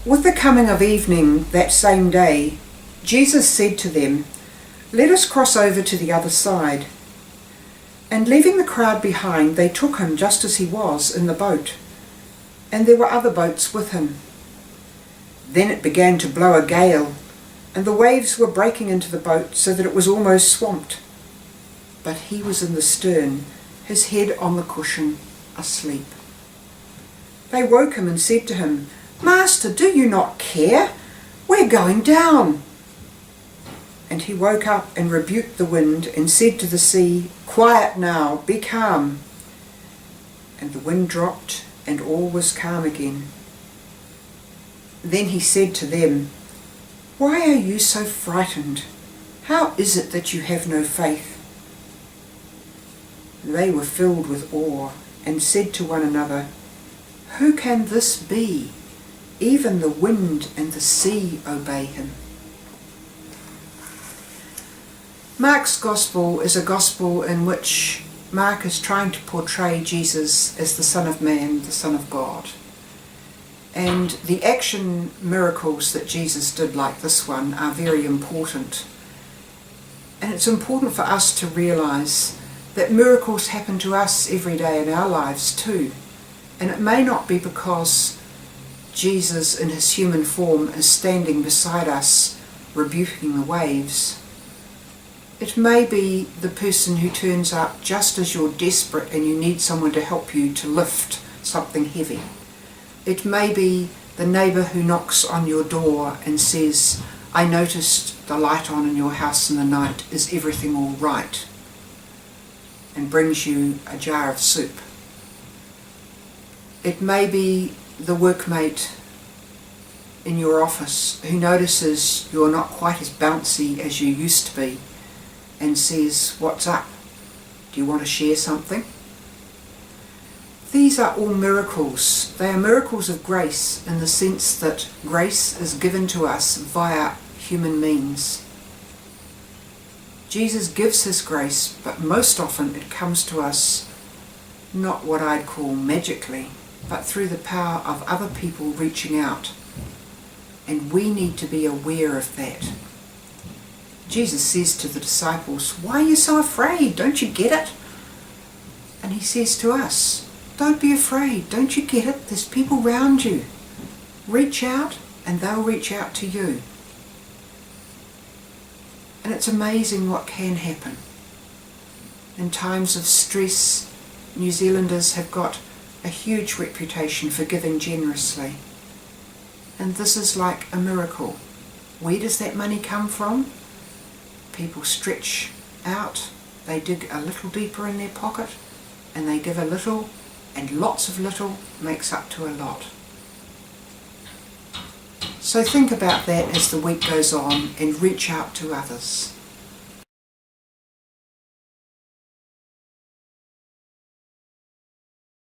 With the coming of evening that same day, Jesus said to them, "Let us cross over to the other side." And leaving the crowd behind, they took him just as he was in the boat, and there were other boats with him. Then it began to blow a gale, and the waves were breaking into the boat so that it was almost swamped. But he was in the stern, his head on the cushion, asleep. They woke him and said to him, "Master, do you not care? We're going down." And he woke up and rebuked the wind and said to the sea, "Quiet now, be calm." And the wind dropped and all was calm again. Then he said to them, "Why are you so frightened? How is it that you have no faith?" They were filled with awe and said to one another, "Who can this be? Even the wind and the sea obey him." Mark's Gospel is a Gospel in which Mark is trying to portray Jesus as the Son of Man, the Son of God. And the action miracles that Jesus did, like this one, are very important. And it's important for us to realise that miracles happen to us every day in our lives too. And it may not be because Jesus in his human form is standing beside us rebuking the waves. It may be the person who turns up just as you're desperate and you need someone to help you to lift something heavy. It may be the neighbour who knocks on your door and says, "I noticed the light on in your house in the night, is everything all right?" and brings you a jar of soup. It may be the workmate in your office who notices you're not quite as bouncy as you used to be and says, "What's up? Do you want to share something?" These are all miracles. They are miracles of grace in the sense that grace is given to us via human means. Jesus gives his grace, but most often it comes to us not what I'd call magically, but through the power of other people reaching out. And we need to be aware of that. Jesus says to the disciples, "Why are you so afraid? Don't you get it?" And he says to us, "Don't be afraid. Don't you get it? There's people around you. Reach out and they'll reach out to you." And it's amazing what can happen. In times of stress, New Zealanders have got a huge reputation for giving generously. And this is like a miracle. Where does that money come from? People stretch out, they dig a little deeper in their pocket, and they give a little, and lots of little makes up to a lot. So think about that as the week goes on and reach out to others.